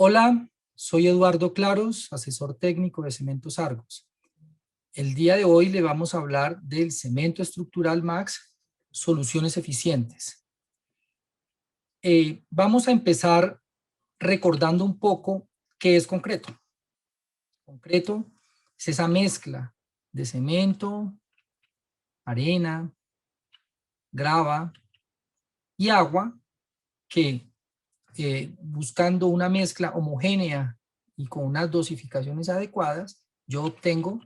Hola, soy Eduardo Claros, asesor técnico de Cementos Argos. El día de hoy le vamos a hablar del cemento estructural Max, soluciones eficientes. Vamos a empezar recordando un poco qué es concreto. Concreto es esa mezcla de cemento, arena, grava y agua que buscando una mezcla homogénea y con unas dosificaciones adecuadas, yo obtengo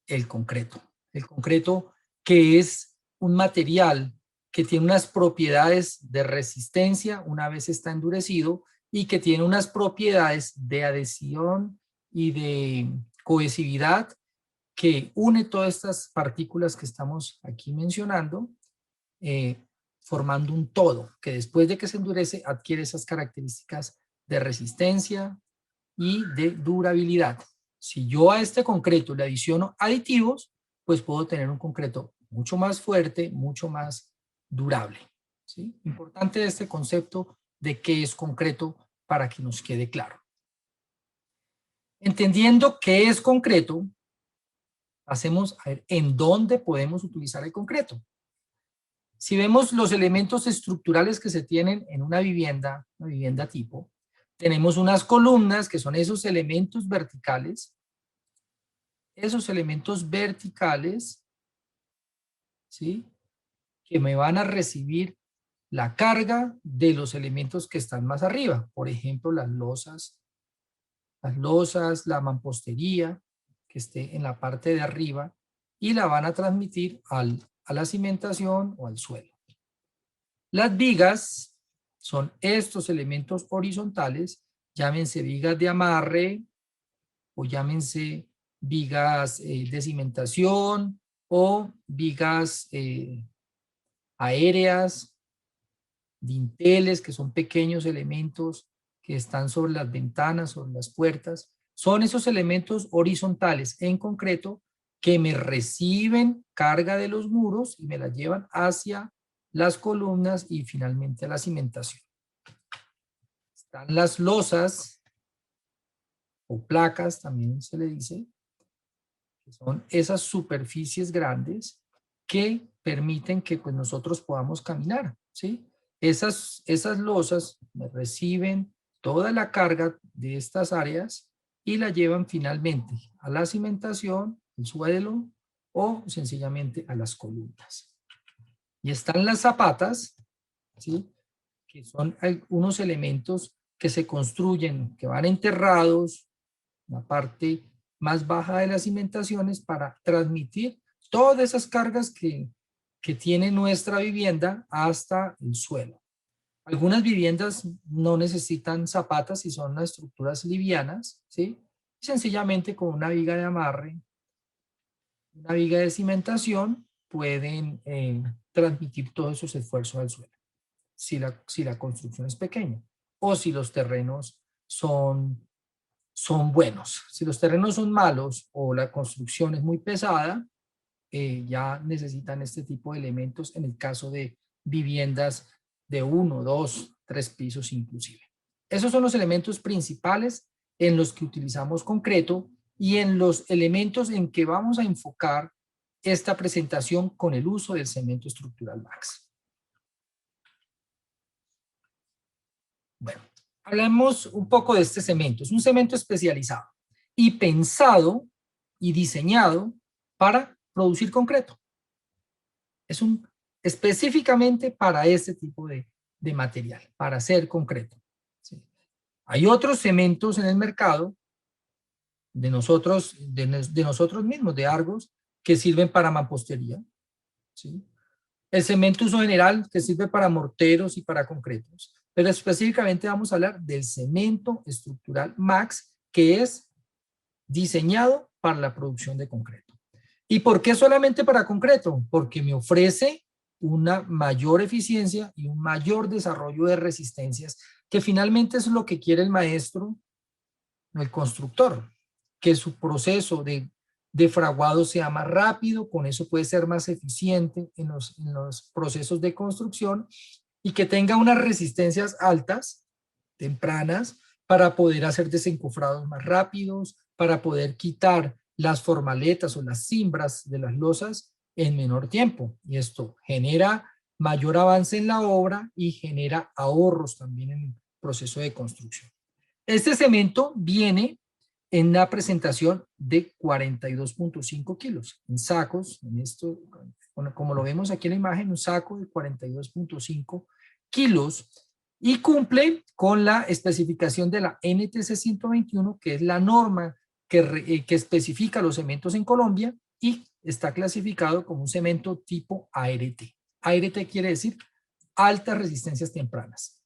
el concreto. El concreto, que es un material que tiene unas propiedades de resistencia una vez está endurecido y que tiene unas propiedades de adhesión y de cohesividad que une todas estas partículas que estamos aquí mencionando, formando un todo, que después de que se endurece adquiere esas características de resistencia y de durabilidad. Si yo a este concreto le adiciono aditivos, pues puedo tener un concreto mucho más fuerte, mucho más durable. ¿Sí? Importante este concepto de qué es concreto para que nos quede claro. Entendiendo qué es concreto, pasemos a ver en dónde podemos utilizar el concreto. Si vemos los elementos estructurales que se tienen en una vivienda tipo, tenemos unas columnas que son esos elementos verticales. Esos elementos verticales, ¿sí?, que me van a recibir la carga de los elementos que están más arriba. Por ejemplo, las losas, la mampostería que esté en la parte de arriba y la van a transmitir a la cimentación o al suelo. Las vigas son estos elementos horizontales, llámense vigas de amarre o llámense vigas de cimentación o vigas aéreas, dinteles, que son pequeños elementos que están sobre las ventanas, sobre las puertas. Son esos elementos horizontales en concreto que me reciben carga de los muros y me la llevan hacia las columnas y finalmente a la cimentación. Están las losas o placas, también se le dice, que son esas superficies grandes que permiten que pues, nosotros podamos caminar, ¿sí? Esas losas reciben toda la carga de estas áreas y la llevan finalmente a la cimentación, el suelo o sencillamente a las columnas. Y están las zapatas, ¿sí?, que son unos elementos que se construyen, que van enterrados en la parte más baja de las cimentaciones para transmitir todas esas cargas que tiene nuestra vivienda hasta el suelo. Algunas viviendas no necesitan zapatas y son unas estructuras livianas, ¿sí? Sencillamente con una viga de amarre, una viga de cimentación, pueden transmitir todos esos esfuerzos al suelo, si la construcción es pequeña o si los terrenos son buenos. Si los terrenos son malos o la construcción es muy pesada, ya necesitan este tipo de elementos en el caso de viviendas de 1, 2, 3 pisos inclusive. Esos son los elementos principales en los que utilizamos concreto y en los elementos en que vamos a enfocar esta presentación con el uso del cemento estructural Max. Bueno, hablemos un poco de este cemento. Es un cemento especializado y pensado y diseñado para producir concreto. Es específicamente para este tipo de material, para hacer concreto. ¿Sí? Hay otros cementos en el mercado de nosotros mismos, de Argos, que sirven para mampostería. ¿Sí? El cemento uso general, que sirve para morteros y para concretos. Pero específicamente vamos a hablar del cemento estructural Max, que es diseñado para la producción de concreto. ¿Y por qué solamente para concreto? Porque me ofrece una mayor eficiencia y un mayor desarrollo de resistencias, que finalmente es lo que quiere el maestro, el constructor, que su proceso de fraguado sea más rápido, con eso puede ser más eficiente en los procesos de construcción y que tenga unas resistencias altas, tempranas, para poder hacer desencofrados más rápidos, para poder quitar las formaletas o las cimbras de las losas en menor tiempo. Y esto genera mayor avance en la obra y genera ahorros también en el proceso de construcción. Este cemento viene en una presentación de 42.5 kilos, en sacos, en esto, como lo vemos aquí en la imagen, un saco de 42.5 kilos y cumple con la especificación de la NTC 121, que es la norma que especifica los cementos en Colombia y está clasificado como un cemento tipo ART. ART quiere decir altas resistencias tempranas.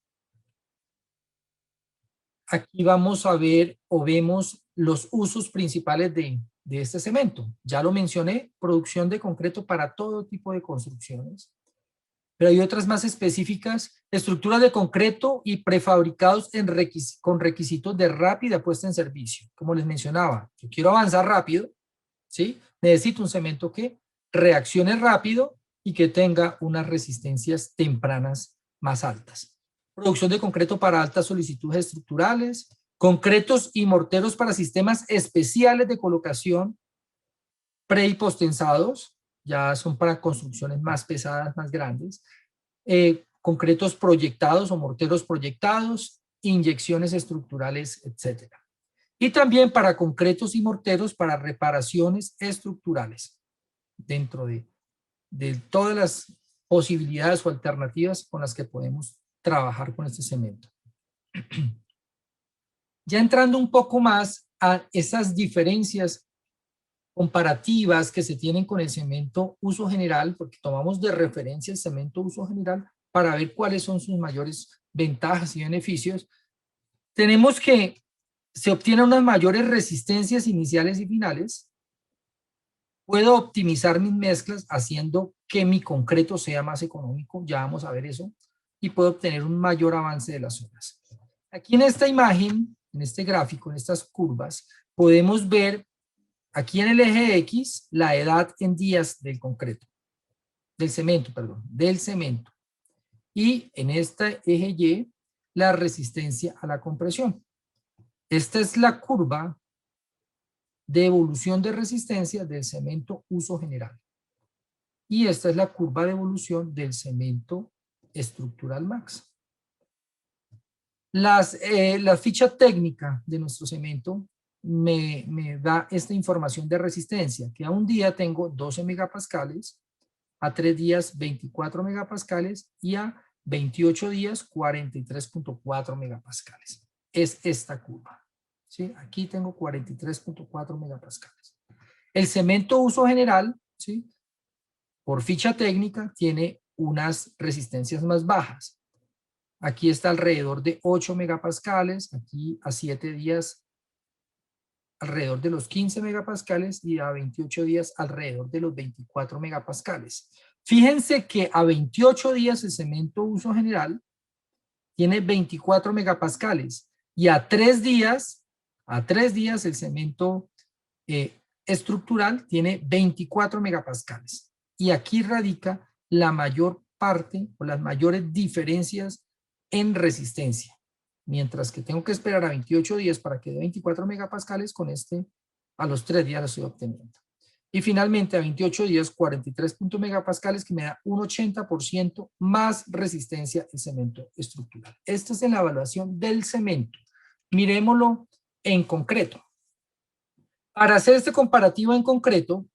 Aquí vamos a ver o vemos los usos principales de este cemento. Ya lo mencioné, producción de concreto para todo tipo de construcciones. Pero hay otras más específicas, estructuras de concreto y prefabricados con requisitos de rápida puesta en servicio. Como les mencionaba, yo quiero avanzar rápido, ¿sí? Necesito un cemento que reaccione rápido y que tenga unas resistencias tempranas más altas. Producción de concreto para altas solicitudes estructurales, concretos y morteros para sistemas especiales de colocación pre y postensados, ya son para construcciones más pesadas, más grandes, concretos proyectados o morteros proyectados, inyecciones estructurales, etc. Y también para concretos y morteros para reparaciones estructurales, dentro de todas las posibilidades o alternativas con las que podemos trabajar con este cemento. Ya entrando un poco más a esas diferencias comparativas que se tienen con el cemento uso general, porque tomamos de referencia el cemento uso general para ver cuáles son sus mayores ventajas y beneficios, tenemos que se obtienen unas mayores resistencias iniciales y finales. Puedo optimizar mis mezclas haciendo que mi concreto sea más económico, ya vamos a ver eso, y puedo obtener un mayor avance de las obras. Aquí en esta imagen, en este gráfico, en estas curvas, podemos ver aquí en el eje X la edad en días del concreto, del cemento, perdón, del cemento. Y en este eje Y, la resistencia a la compresión. Esta es la curva de evolución de resistencia del cemento uso general. Y esta es la curva de evolución del cemento estructural max. La ficha técnica de nuestro cemento me da esta información de resistencia, que a un día tengo 12 megapascales, a 3 días 24 megapascales y a 28 días 43.4 megapascales. Es esta curva. ¿Sí? Aquí tengo 43.4 megapascales. El cemento uso general, ¿sí? Por ficha técnica, tiene unas resistencias más bajas. Aquí está alrededor de 8 megapascales, aquí a 7 días alrededor de los 15 megapascales y a 28 días alrededor de los 24 megapascales. Fíjense que a 28 días el cemento uso general tiene 24 megapascales y a 3 días el cemento estructural tiene 24 megapascales. Y aquí radica la mayor parte o las mayores diferencias en resistencia. Mientras que tengo que esperar a 28 días para que dé 24 megapascales, con este a los 3 días lo estoy obteniendo. Y finalmente a 28 días 43 megapascales, que me da un 80% más resistencia el cemento estructural. Esta es la evaluación del cemento. Miremoslo en concreto. Para hacer este comparativo en concreto,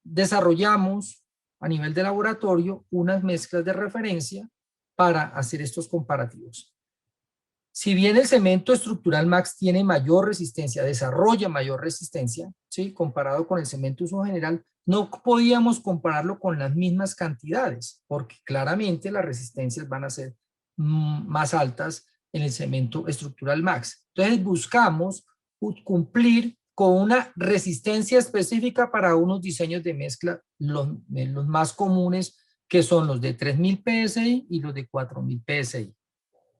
desarrollamos a nivel de laboratorio unas mezclas de referencia para hacer estos comparativos. Si bien el cemento estructural max tiene mayor resistencia, desarrolla mayor resistencia, ¿sí? Comparado con el cemento uso general, no podíamos compararlo con las mismas cantidades, porque claramente las resistencias van a ser más altas en el cemento estructural max. Entonces buscamos cumplir con una resistencia específica para unos diseños de mezcla, los más comunes, que son los de 3000 PSI y los de 4000 PSI.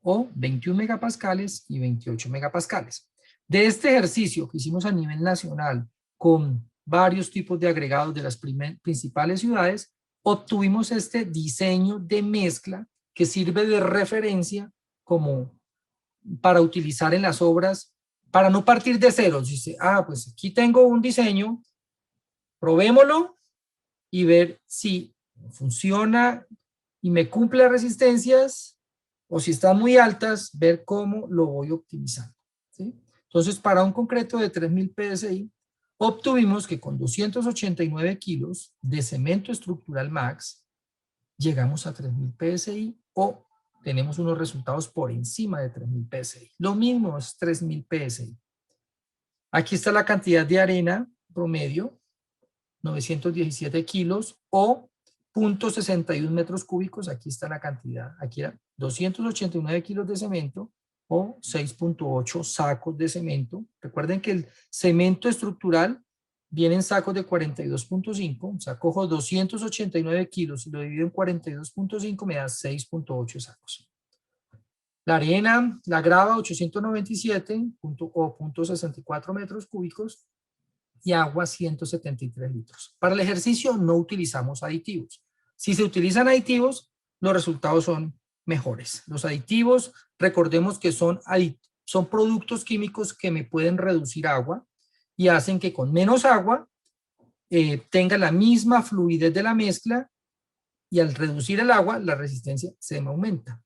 O 21 megapascales y 28 megapascales. De este ejercicio que hicimos a nivel nacional con varios tipos de agregados de las principales ciudades, obtuvimos este diseño de mezcla que sirve de referencia como para utilizar en las obras, para no partir de cero. Dice, pues aquí tengo un diseño, probémoslo y ver si funciona y me cumple las resistencias, o si están muy altas, ver cómo lo voy optimizando, ¿sí? Entonces, para un concreto de 3000 PSI, obtuvimos que con 289 kilos de cemento estructural max, llegamos a 3000 PSI o tenemos unos resultados por encima de 3000 PSI. Lo mismo es 3000 PSI. Aquí está la cantidad de arena promedio, 917 kilos o 0.61 metros cúbicos. Aquí está la cantidad. Aquí era 289 kilos de cemento o 6.8 sacos de cemento. Recuerden que el cemento estructural viene en sacos de 42.5. O sea, cojo 289 kilos y lo divido en 42.5, me da 6.8 sacos. La arena, la grava, 897 o 0.64 metros cúbicos y agua 173 litros. Para el ejercicio no utilizamos aditivos. Si se utilizan aditivos, los resultados son mejores. Los aditivos, recordemos que son productos químicos que me pueden reducir agua y hacen que con menos agua tenga la misma fluidez de la mezcla, y al reducir el agua, la resistencia se me aumenta.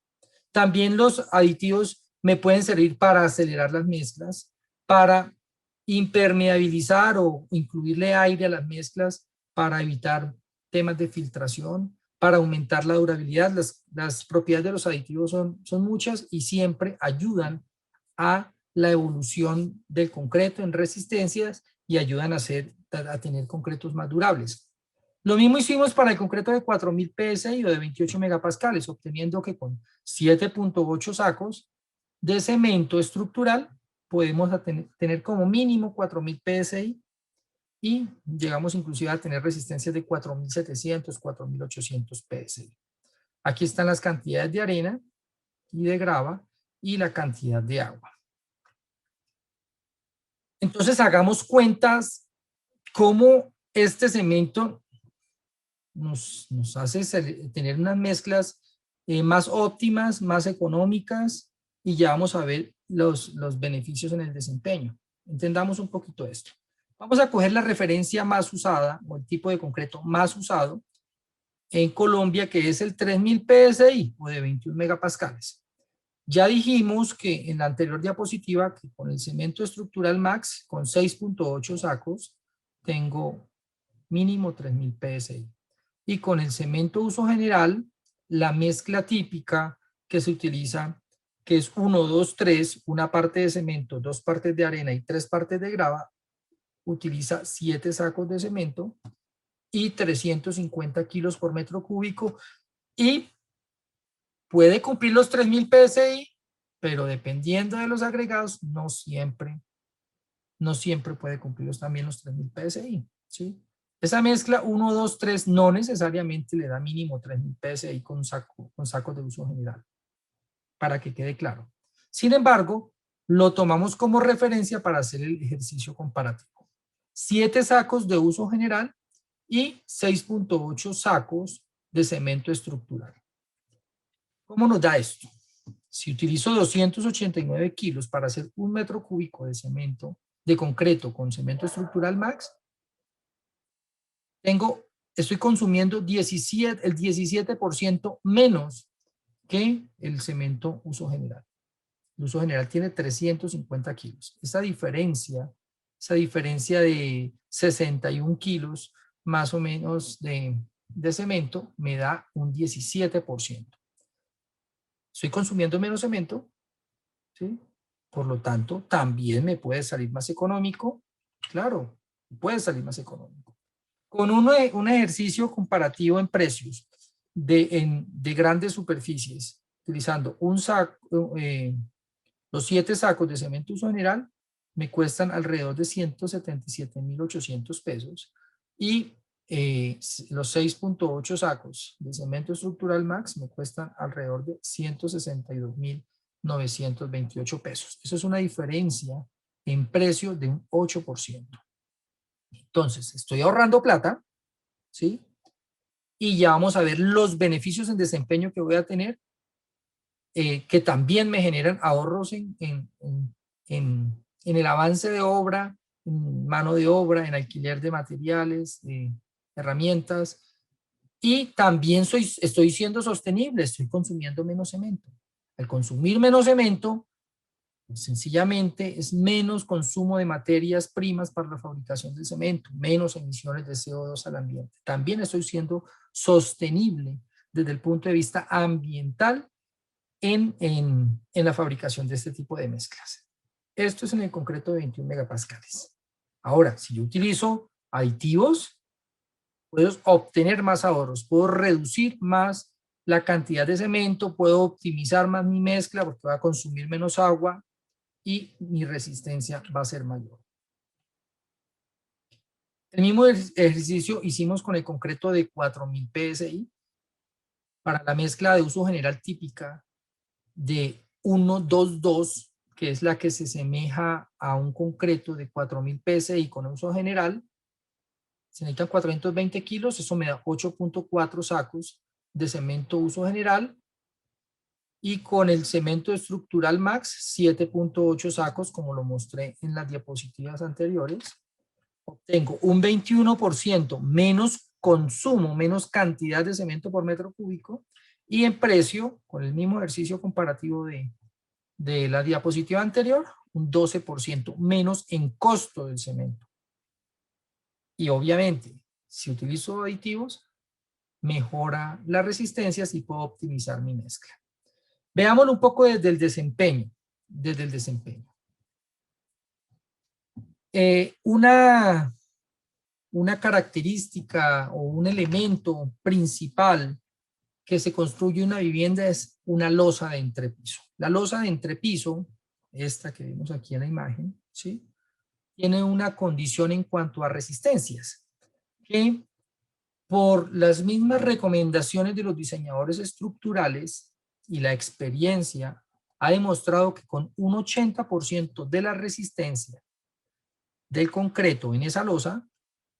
También los aditivos me pueden servir para acelerar las mezclas, para impermeabilizar o incluirle aire a las mezclas, para evitar temas de filtración, para aumentar la durabilidad. Las propiedades de los aditivos son muchas y siempre ayudan a la evolución del concreto en resistencias y ayudan a tener concretos más durables. Lo mismo hicimos para el concreto de 4000 PSI o de 28 megapascales, obteniendo que con 7.8 sacos de cemento estructural podemos tener como mínimo 4000 PSI y llegamos inclusive a tener resistencias de 4700, 4800 PSI. Aquí están las cantidades de arena y de grava y la cantidad de agua. Entonces hagamos cuentas cómo este cemento nos hace tener unas mezclas más óptimas, más económicas, y ya vamos a ver los beneficios en el desempeño. Entendamos un poquito esto. Vamos a coger la referencia más usada o el tipo de concreto más usado en Colombia, que es el 3000 PSI o de 21 megapascales. Ya dijimos que en la anterior diapositiva que con el cemento estructural max con 6.8 sacos tengo mínimo 3000 PSI. Y con el cemento uso general, la mezcla típica que se utiliza, que es 1, 2, 3, una parte de cemento, 2 partes de arena y 3 partes de grava, utiliza 7 sacos de cemento y 350 kilos por metro cúbico y puede cumplir los 3000 PSI, pero dependiendo de los agregados, no siempre puede cumplirlos también los 3000 PSI, ¿sí? Esa mezcla 1, 2, 3 no necesariamente le da mínimo 3000 PSI con sacos de uso general, para que quede claro. Sin embargo, lo tomamos como referencia para hacer el ejercicio comparativo. 7 sacos de uso general y 6.8 sacos de cemento estructural. ¿Cómo nos da esto? Si utilizo 289 kilos para hacer 1 metro cúbico de cemento, de concreto con cemento estructural max, estoy consumiendo el 17% menos que el cemento uso general. El uso general tiene 350 kilos. Esa diferencia de 61 kilos más o menos de cemento me da un 17%. Estoy consumiendo menos cemento, ¿sí? Por lo tanto, también me puede salir más económico. Claro, puede salir más económico. Con un ejercicio comparativo en precios de grandes superficies, utilizando los 7 sacos de cemento uso general, me cuestan alrededor de 177,800 pesos y los 6.8 sacos de cemento estructural max me cuestan alrededor de 162,928 pesos. Eso es una diferencia en precio de un 8%. Entonces, estoy ahorrando plata, ¿sí? Y ya vamos a ver los beneficios en desempeño que voy a tener que también me generan ahorros en el avance de obra, en mano de obra, en alquiler de materiales, herramientas, y también estoy siendo sostenible, estoy consumiendo menos cemento. Al consumir menos cemento, pues sencillamente es menos consumo de materias primas para la fabricación de cemento, menos emisiones de CO2 al ambiente. También estoy siendo sostenible desde el punto de vista ambiental en la fabricación de este tipo de mezclas. Esto es en el concreto de 21 megapascales. Ahora, si yo utilizo aditivos, puedo obtener más ahorros, puedo reducir más la cantidad de cemento, puedo optimizar más mi mezcla porque va a consumir menos agua y mi resistencia va a ser mayor. El mismo ejercicio hicimos con el concreto de 4000 PSI para la mezcla de uso general típica de 122, que es la que se asemeja a un concreto de 4000 PSI con uso general. Se necesitan 420 kilos, eso me da 8.4 sacos de cemento uso general. Y con el cemento estructural max, 7.8 sacos, como lo mostré en las diapositivas anteriores. Obtengo un 21% menos consumo, menos cantidad de cemento por metro cúbico, y en precio, con el mismo ejercicio comparativo de la diapositiva anterior, un 12% menos en costo del cemento. Y obviamente, si utilizo aditivos, mejora las resistencias y puedo optimizar mi mezcla. Veámoslo un poco desde el desempeño. Desde el desempeño. Una característica o un elemento principal que se construye una vivienda es una losa de entrepiso. La losa de entrepiso, esta que vemos aquí en la imagen, ¿sí?, tiene una condición en cuanto a resistencias, que por las mismas recomendaciones de los diseñadores estructurales y la experiencia ha demostrado que con un 80% de la resistencia del concreto en esa losa,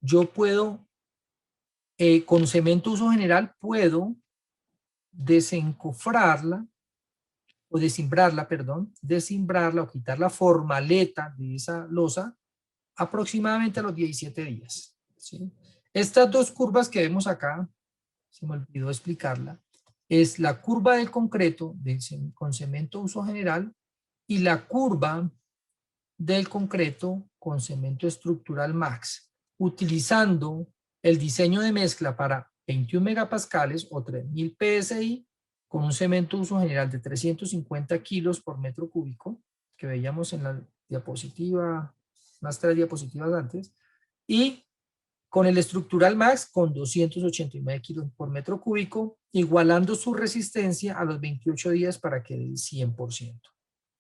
yo puedo, con cemento uso general, puedo desencofrarla o desimbrarla, perdón, desimbrarla o quitar la formaleta de esa losa aproximadamente a los 17 días. ¿Sí? Estas dos curvas que vemos acá, se me olvidó explicarla, es la curva del concreto con cemento uso general y la curva del concreto con cemento estructural max, utilizando el diseño de mezcla para 21 megapascales o 3000 PSI con un cemento uso general de 350 kilos por metro cúbico, que veíamos en la diapositiva, unas 3 diapositivas antes, y con el estructural max con 289 kilos por metro cúbico, igualando su resistencia a los 28 días para que dé el 100%. O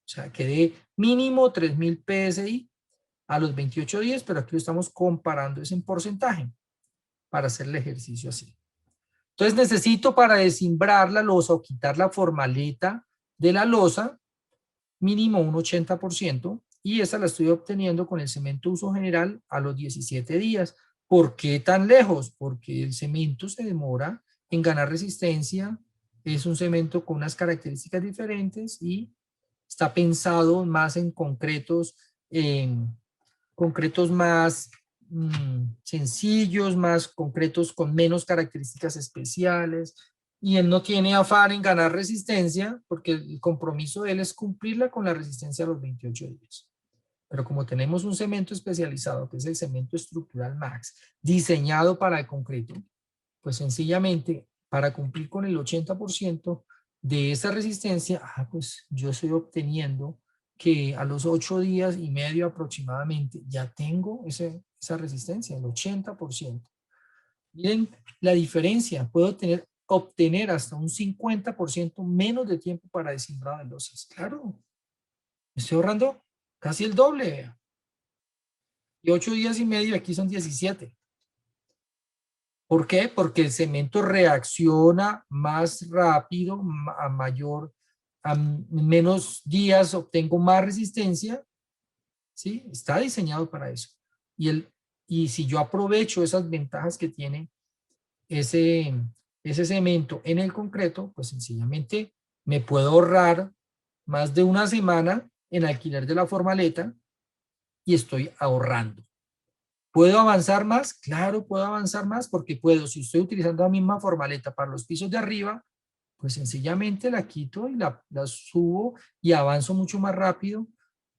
sea, que dé mínimo 3000 PSI a los 28 días, pero aquí lo estamos comparando es en porcentaje para hacer el ejercicio así. Entonces necesito, para desimbrar la losa o quitar la formaleta de la losa, mínimo un 80%, y esa la estoy obteniendo con el cemento uso general a los 17 días. ¿Por qué tan lejos? Porque el cemento se demora en ganar resistencia, es un cemento con unas características diferentes y está pensado más en concretos más sencillos, más concretos con menos características especiales, y él no tiene afán en ganar resistencia porque el compromiso de él es cumplirla con la resistencia a los 28 días. Pero como tenemos un cemento especializado, que es el cemento estructural max, diseñado para el concreto, pues sencillamente para cumplir con el 80% de esa resistencia, pues yo estoy obteniendo que a los 8 días y medio aproximadamente ya tengo esa resistencia, el 80%. Miren la diferencia, puedo obtener hasta un 50% menos de tiempo para desimbrado de losas. Claro, me estoy ahorrando casi el doble. Vea. Y 8 días y medio, aquí son 17. ¿Por qué? Porque el cemento reacciona más rápido, a menos días obtengo más resistencia, ¿sí? Está diseñado para eso. Y si yo aprovecho esas ventajas que tiene ese cemento en el concreto, pues sencillamente Me puedo ahorrar más de una semana en alquiler de la formaleta y estoy ahorrando. ¿Puedo avanzar más? Claro, puedo avanzar más porque puedo, si estoy utilizando la misma formaleta para los pisos de arriba, pues sencillamente la quito y la subo y avanzo mucho más rápido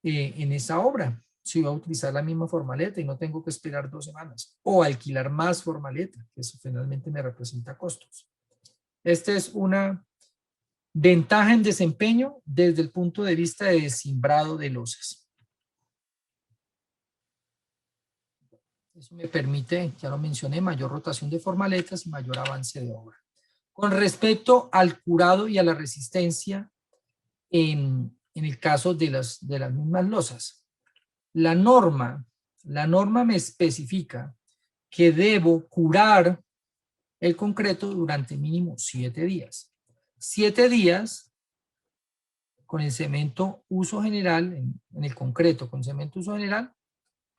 en esa obra. Si voy a utilizar la misma formaleta y no tengo que esperar 2 semanas. O alquilar más formaleta, que eso finalmente me representa costos. Esta es una ventaja en desempeño desde el punto de vista de cimbrado de losas. Eso me permite, ya lo mencioné, mayor rotación de formaletas y mayor avance de obra. Con respecto al curado y a la resistencia, en el caso de las mismas losas, la norma me especifica que debo curar el concreto durante mínimo 7 días. 7 días con el cemento uso general, en el concreto con cemento uso general,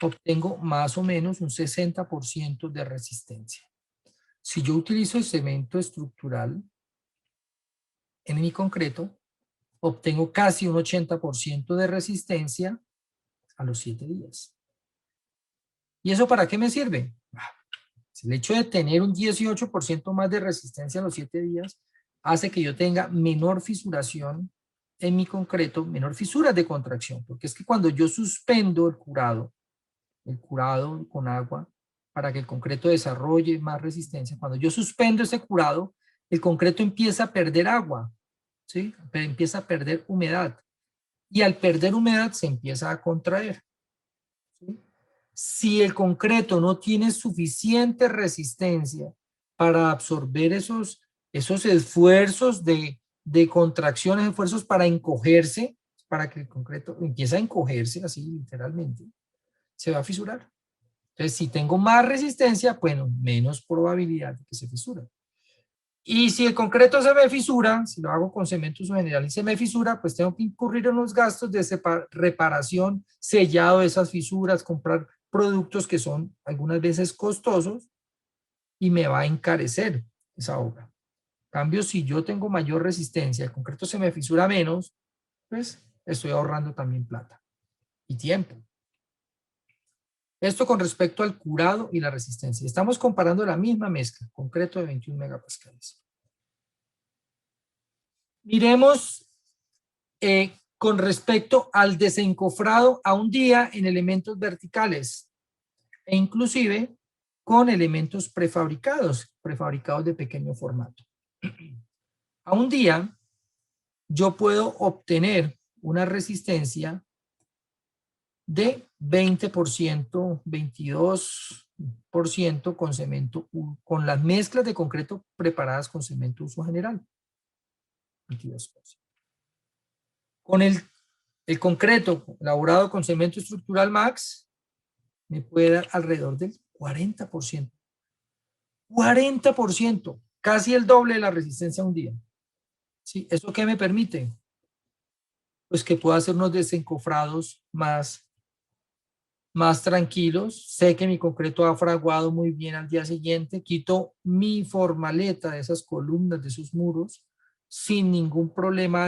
obtengo más o menos un 60% de resistencia. Si yo utilizo el cemento estructural en mi concreto, obtengo casi un 80% de resistencia a los 7 días. ¿Y eso para qué me sirve? El hecho de tener un 18% más de resistencia a los 7 días hace que yo tenga menor fisuración en mi concreto, menor fisuras de contracción, porque es que cuando yo suspendo el curado con agua para que el concreto desarrolle más resistencia, cuando yo suspendo ese curado, el concreto empieza a perder agua, ¿sí? Empieza a perder humedad. Y al perder humedad se empieza a contraer. ¿Sí? Si el concreto no tiene suficiente resistencia para absorber esos esfuerzos de contracciones, esfuerzos para encogerse, para que el concreto empiece a encogerse así literalmente, se va a fisurar. Entonces, si tengo más resistencia, bueno, menos probabilidad de que se fisure. Y si el concreto se me fisura, si lo hago con cemento uso general y se me fisura, pues tengo que incurrir en los gastos de reparación, sellado de esas fisuras, comprar productos que son algunas veces costosos y me va a encarecer esa obra. En cambio, si yo tengo mayor resistencia, el concreto se me fisura menos, pues estoy ahorrando también plata y tiempo. Esto con respecto al curado y la resistencia. Estamos comparando la misma mezcla, concreto de 21 megapascales. Miremos con respecto al desencofrado a un día en elementos verticales e inclusive con elementos prefabricados de pequeño formato. A un día yo puedo obtener una resistencia de 20%, 22% con cemento, con las mezclas de concreto preparadas con cemento uso general. 22%. Con el concreto elaborado con cemento estructural max, me puede dar alrededor del 40%. 40%, casi el doble de la resistencia a un día. ¿Sí? ¿Eso qué me permite? Pues que pueda hacer unos desencofrados más tranquilos. Sé que mi concreto ha fraguado muy bien al día siguiente. Quito mi formaleta de esas columnas, de esos muros, sin ningún problema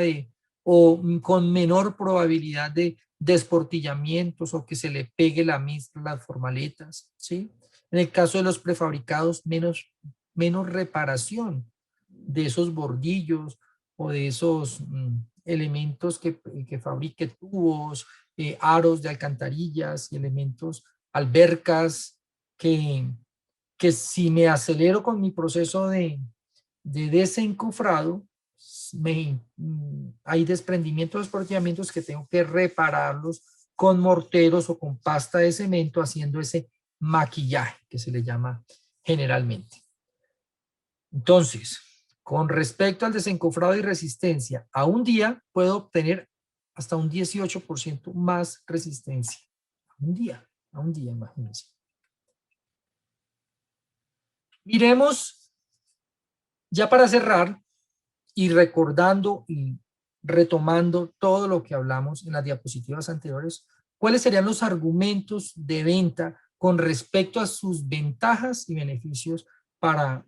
o con menor probabilidad de desportillamientos o que se le pegue las formaletas, ¿sí? En el caso de los prefabricados, menos reparación de esos bordillos o de esos elementos que fabrique tubos, aros de alcantarillas y elementos, albercas, que si me acelero con mi proceso de desencofrado, hay desprendimientos, desportillamientos que tengo que repararlos con morteros o con pasta de cemento haciendo ese maquillaje que se le llama generalmente. Entonces, con respecto al desencofrado y resistencia, a un día puedo obtener hasta un 18% más resistencia. A un día, imagínense. Miremos, ya para cerrar, y recordando y retomando todo lo que hablamos en las diapositivas anteriores, ¿cuáles serían los argumentos de venta con respecto a sus ventajas y beneficios para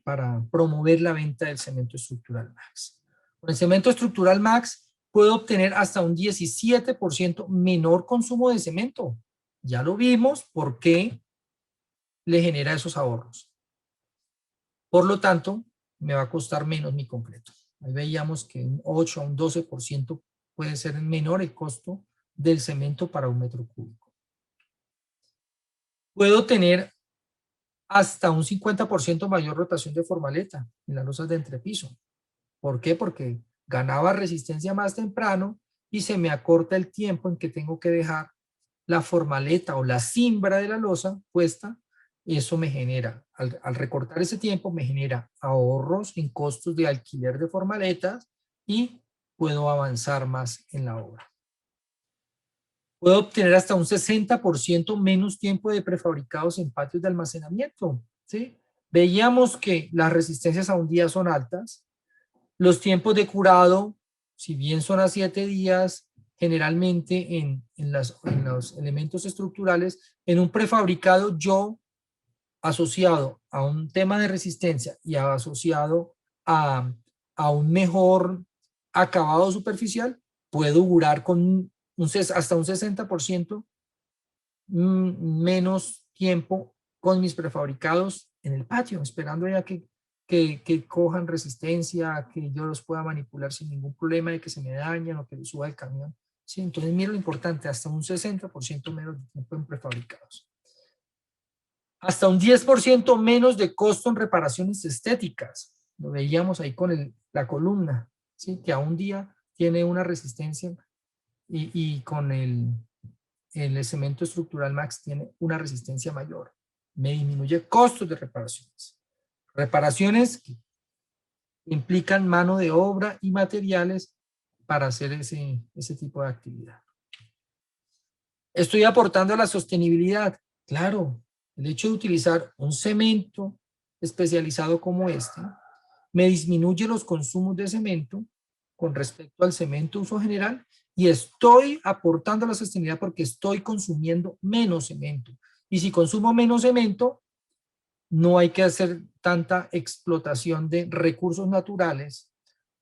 promover la venta del cemento estructural max? Con el cemento estructural Max puedo obtener hasta un 17% menor consumo de cemento. Ya lo vimos por qué le genera esos ahorros. Por lo tanto, me va a costar menos mi concreto. Ahí veíamos que un 8 a un 12% puede ser menor el costo del cemento para un metro cúbico. Puedo tener hasta un 50% mayor rotación de formaleta en las losas de entrepiso. ¿Por qué? Porque ganaba resistencia más temprano y se me acorta el tiempo en que tengo que dejar la formaleta o la cimbra de la losa puesta. Eso me genera, al recortar ese tiempo, me genera ahorros en costos de alquiler de formaletas y puedo avanzar más en la obra. Puedo obtener hasta un 60% menos tiempo de prefabricados en patios de almacenamiento, ¿sí? Veíamos que las resistencias a un día son altas. Los tiempos de curado, si bien son a 7 días, generalmente en los elementos estructurales, en un prefabricado yo, asociado a un tema de resistencia y asociado a, a un mejor acabado superficial, puedo durar con hasta un 60% menos tiempo con mis prefabricados en el patio, esperando ya que cojan resistencia, que yo los pueda manipular sin ningún problema de que se me dañen o que les suba el camión. Sí, entonces, mira lo importante, hasta un 60% menos de tiempo en prefabricados. Hasta un 10% menos de costo en reparaciones estéticas. Lo veíamos ahí con la columna, ¿sí? Que a un día tiene una resistencia y con el cemento estructural Max tiene una resistencia mayor. Me disminuye costos de reparaciones. Reparaciones que implican mano de obra y materiales para hacer ese tipo de actividad. Estoy aportando a la sostenibilidad. Claro, el hecho de utilizar un cemento especializado como este me disminuye los consumos de cemento con respecto al cemento uso general y estoy aportando a la sostenibilidad porque estoy consumiendo menos cemento. Y si consumo menos cemento, no hay que hacer tanta explotación de recursos naturales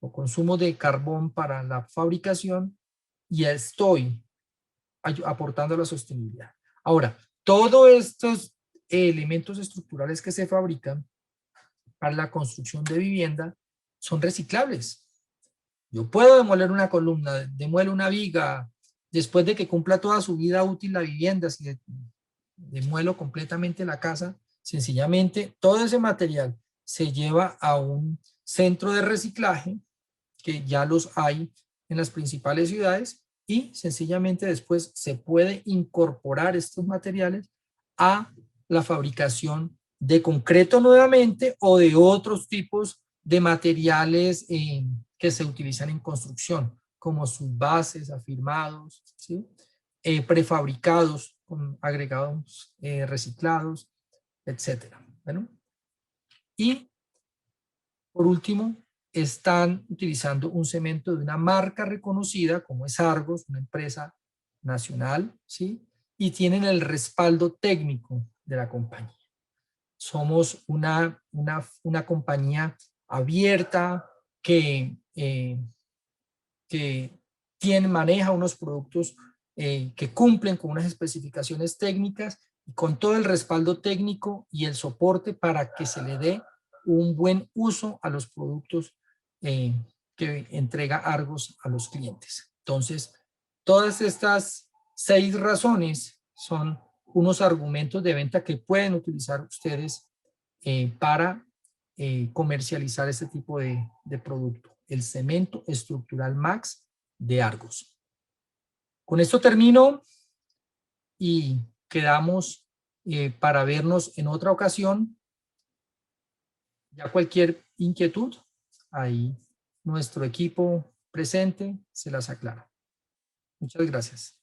o consumo de carbón para la fabricación y estoy aportando a la sostenibilidad. Ahora, todos estos elementos estructurales que se fabrican para la construcción de vivienda son reciclables. Yo puedo demoler una columna, demuelo una viga, después de que cumpla toda su vida útil la vivienda, si demuelo completamente la casa, sencillamente todo ese material se lleva a un centro de reciclaje, que ya los hay en las principales ciudades, y sencillamente después se puede incorporar estos materiales a la fabricación de concreto nuevamente o de otros tipos de materiales que se utilizan en construcción, como sus bases, afirmados, ¿sí? Prefabricados con agregados reciclados, etcétera. Bueno, y por último, están utilizando un cemento de una marca reconocida como es Argos, una empresa nacional, ¿sí? Y tienen el respaldo técnico de la compañía. Somos una compañía abierta que maneja unos productos que cumplen con unas especificaciones técnicas y con todo el respaldo técnico y el soporte para que se le dé un buen uso a los productos que entrega Argos a los clientes. Entonces, todas estas 6 razones son unos argumentos de venta que pueden utilizar ustedes para comercializar este tipo de producto. El cemento estructural Max de Argos. Con esto termino y quedamos para vernos en otra ocasión. Ya cualquier inquietud, ahí nuestro equipo presente se las aclara. Muchas gracias.